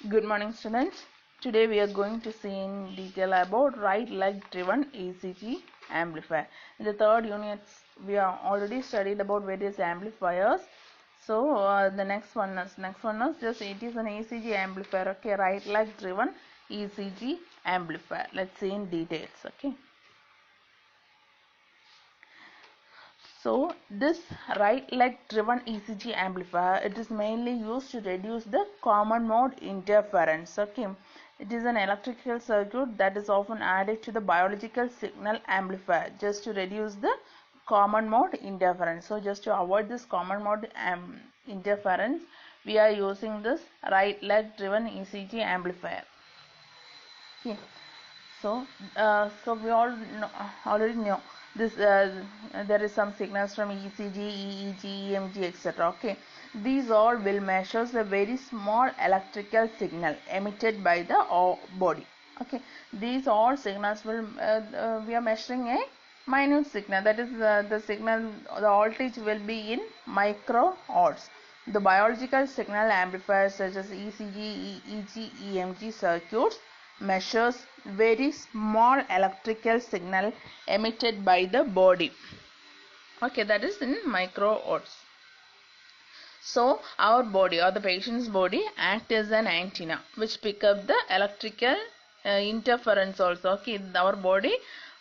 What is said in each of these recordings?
Good morning, students. Today we are going to see in detail about right leg driven ECG amplifier. In the third unit, we have already studied about various amplifiers. So the next one is just it is an ECG amplifier. Okay, right leg driven ECG amplifier. Let's see in details. Okay. So this right leg driven ECG amplifier, it is mainly used to reduce the common mode interference. Okay, it is an electrical circuit that is often added to the biological signal amplifier just to reduce the common mode interference. So just to avoid this common mode interference, we are using this right leg driven ECG amplifier. Okay. So we already know this. There is some signals from ECG, EEG, EMG, etc. Okay, these all will measure a very small electrical signal emitted by the body. Okay, these all signals will we are measuring a minute signal. That is the signal. The voltage will be in microvolts. The biological signal amplifiers such as ECG, EEG, EMG circuits measures very small electrical signal emitted by the body. Okay, that is in microvolts. So our body or the patient's body acts as an antenna which pick up the electrical interference also. Okay, our body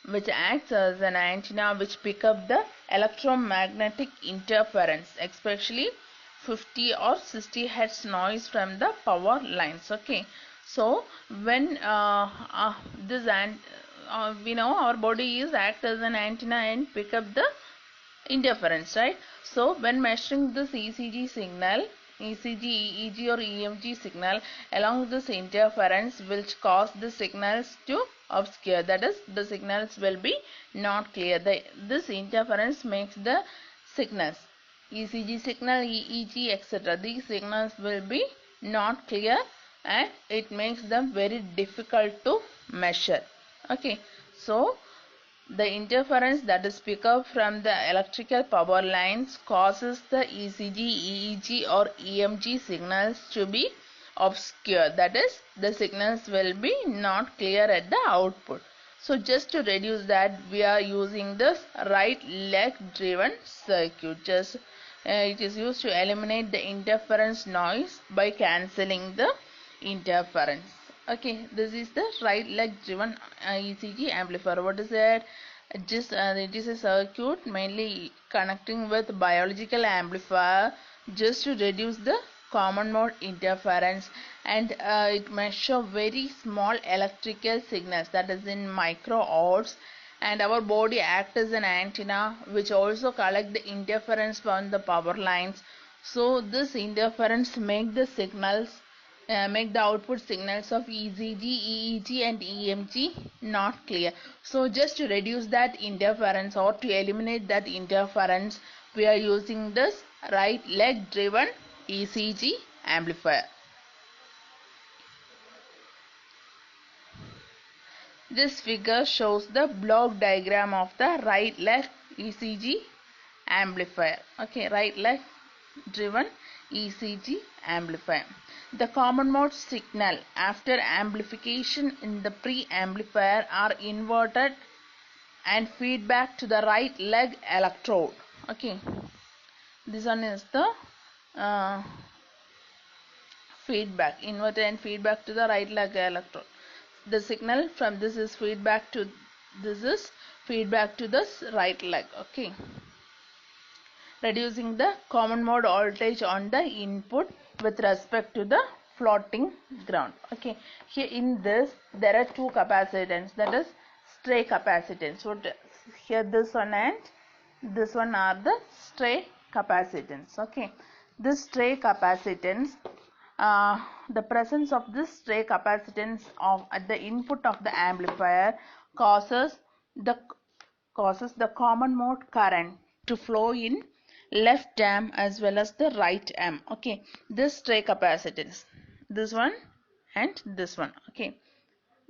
which acts as an antenna which pick up the electromagnetic interference, especially 50 or 60 hertz noise from the power lines. Okay, so when we know our body is act as an antenna and pick up the interference, right? So when measuring this ECG signal, ECG, EEG or EMG signal along this interference will cause the signals to obscure. That is, the signals will be not clear. This interference makes the signals, ECG signal, EEG, etc. These signals will be not clear and it makes them very difficult to measure. Okay, so the interference that is picked up from the electrical power lines causes the ECG, EEG or EMG signals to be obscure. That is, the signals will be not clear at the output. So just to reduce that, we are using this right leg driven circuit. It is used to eliminate the interference noise by cancelling the interference. Okay, this is the right leg driven ECG amplifier. What is that? It is a circuit mainly connecting with biological amplifier just to reduce the common mode interference, and it measures very small electrical signals, that is in microvolts, and our body acts as an antenna which also collect the interference from the power lines. So this interference make the output signals of ECG, EEG and EMG not clear. So just to reduce that interference or to eliminate that interference, we are using this right leg driven ECG amplifier. This figure shows the block diagram of the right leg ECG amplifier. Okay, right leg driven ECG amplifier. The common mode signal after amplification in the pre-amplifier are inverted and feedback to the right leg electrode. Okay, this one is the feedback, inverted and feedback to the right leg electrode. The signal from this is feedback to this right leg. Okay, reducing the common mode voltage on the input with respect to the floating ground. Okay, here in this there are two capacitance, that is stray capacitance. So here this one and this one are the stray capacitance. Okay, this stray capacitance, the presence of this stray capacitance at the input of the amplifier causes the common mode current to flow in left arm as well as the right arm. Okay, this stray capacitance, this one and this one. Okay,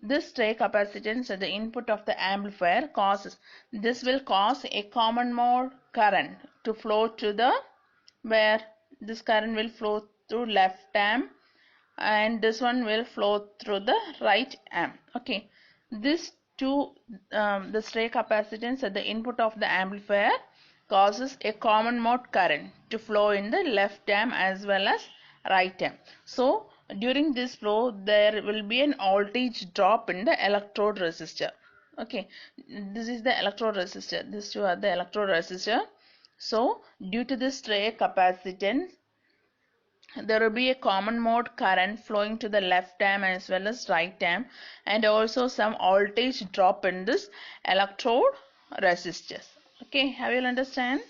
this stray capacitance at the input of the amplifier will cause a common mode current to flow to the where this current will flow through left arm and this one will flow through the right amp. Okay, this two the stray capacitance at the input of the amplifier causes a common mode current to flow in the left amp as well as right amp. So during this flow there will be an voltage drop in the electrode resistor. Okay, this is the electrode resistor, these two are the electrode resistor. So due to this stray capacitance there will be a common mode current flowing to the left amp as well as right amp, and also some voltage drop in this electrode resistors. Okay, have you understand?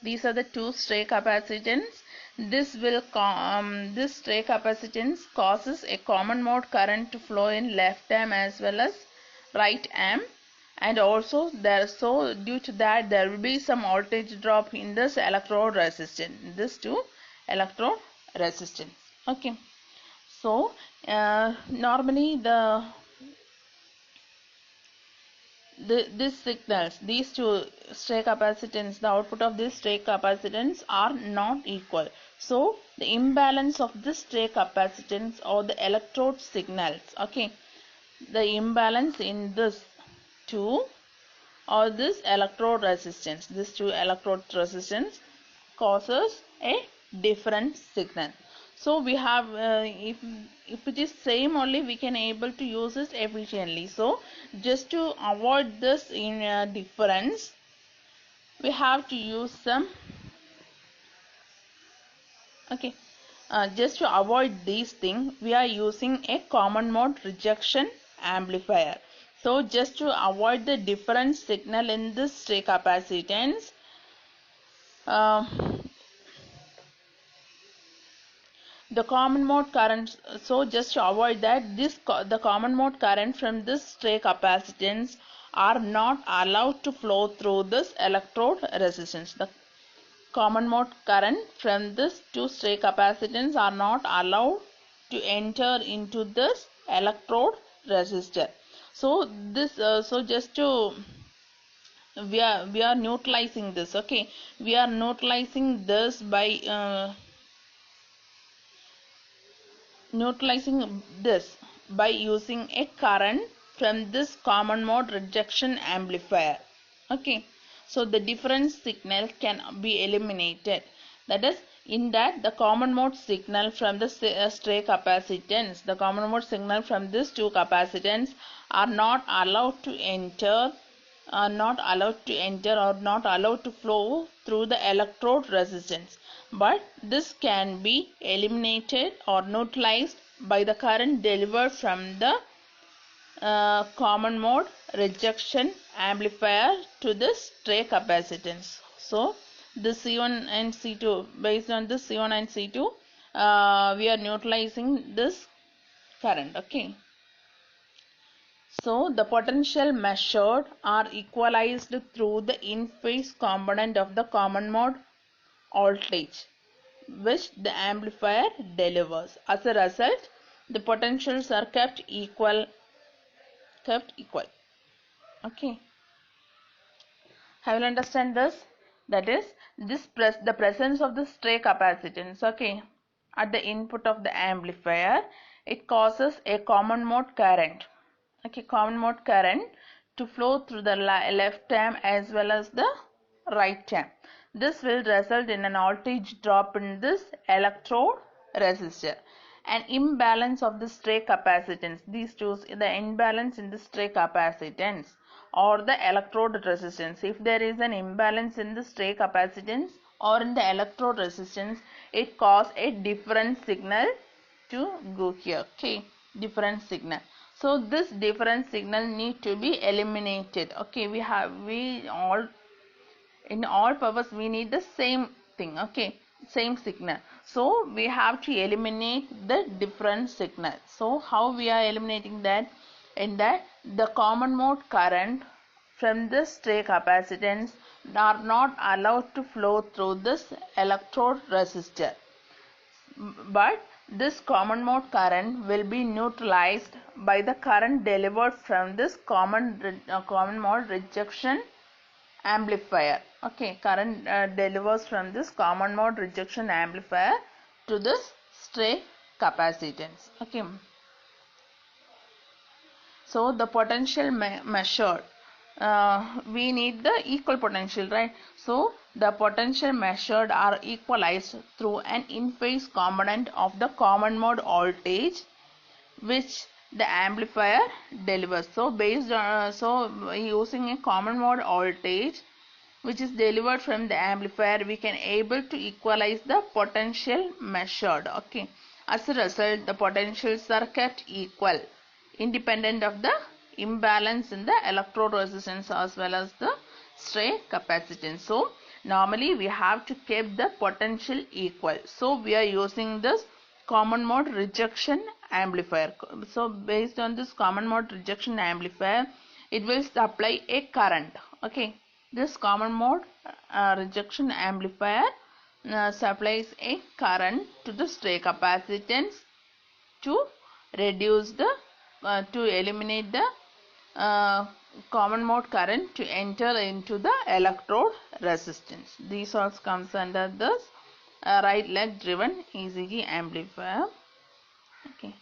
These are the two stray capacitance. This stray capacitance causes a common mode current to flow in left amp as well as right amp, and also due to that there will be some voltage drop in this electrode resistance, this two electrode resistance. Okay, so normally these signals, these two stray capacitance, the output of this stray capacitance are not equal. So the imbalance of this stray capacitance or the electrode signals, okay, the imbalance in this two or this electrode resistance, this two electrode resistance causes a different signal. So we have if it is same only we can able to use this efficiently. So just to avoid this in difference we have to use some, okay, just to avoid these things we are using a common mode rejection amplifier. So just to avoid the different signal in this stray capacitance, uh, the common mode current, so just to avoid that, the common mode current from this stray capacitance are not allowed to flow through this electrode resistance. The common mode current from this two stray capacitance are not allowed to enter into this electrode resistor. So this so just to we are neutralizing this. Okay, we are neutralizing this by neutralizing this by using a current from this common mode rejection amplifier. Okay, so the different signal can be eliminated. That is, in that the common mode signal from the stray capacitance, the common mode signal from these two capacitance are not allowed to enter, or not allowed to flow through the electrode resistance, but this can be eliminated or neutralized by the current delivered from the common mode rejection amplifier to this stray capacitance. So this C1 and C2, based on this C1 and C2 we are neutralizing this current. Okay, so the potential measured are equalized through the in-phase component of the common mode voltage which the amplifier delivers. As a result, the potentials are kept equal. Okay, have you understand this? That is, the presence of the stray capacitance, okay, at the input of the amplifier, it causes a common mode current. Okay, common mode current to flow through the left amp as well as the right amp. This will result in an voltage drop in this electrode resistor. An imbalance of the stray capacitance, these two, the imbalance in the stray capacitance or the electrode resistance. If there is an imbalance in the stray capacitance or in the electrode resistance, it causes a different signal to go here. Okay, different signal. So this different signal need to be eliminated. Okay, in all powers we need the same thing. Okay, same signal. So we have to eliminate the different signal. So how we are eliminating that? In that the common mode current from this stray capacitance are not allowed to flow through this electrode resistor, but this common mode current will be neutralized by the current delivered from this common mode rejection amplifier. Okay, current delivers from this common mode rejection amplifier to this stray capacitance. Okay. So the potential measured, we need the equal potential, right? So the potential measured are equalized through an in-phase component of the common mode voltage which the amplifier delivers. So based on using a common mode voltage which is delivered from the amplifier, we can able to equalize the potential measured. Okay. As a result, the potentials are kept equal, independent of the imbalance in the electrode resistance as well as the stray capacitance. So normally we have to keep the potential equal. So we are using this common mode rejection amplifier. So based on this common mode rejection amplifier, it will supply a current. Okay, this common mode rejection amplifier supplies a current to the stray capacitance to reduce the to eliminate the common mode current to enter into the electrode resistance. These all comes under this right leg driven ECG amplifier. Okay.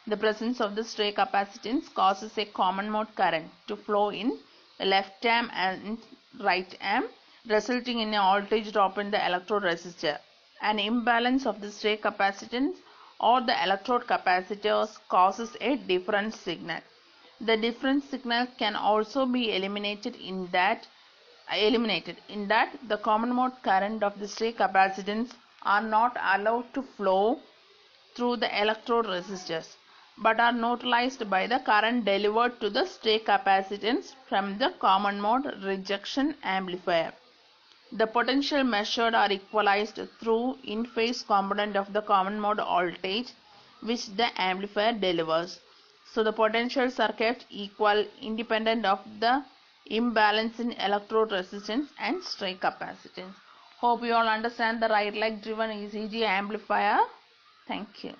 The presence of the stray capacitance causes a common mode current to flow in the left arm and right arm, resulting in a voltage drop in the electrode resistor. An imbalance of the stray capacitance or the electrode capacitors causes a difference signal. The difference signal can also be eliminated in that the common mode current of the stray capacitance are not allowed to flow through the electrode resistors but are neutralized by the current delivered to the stray capacitance from the common mode rejection amplifier. The potential measured are equalized through in-phase component of the common mode voltage which the amplifier delivers. So the potentials are kept equal independent of the imbalance in electrode resistance and stray capacitance. Hope you all understand the right leg driven ECG amplifier. Thank you.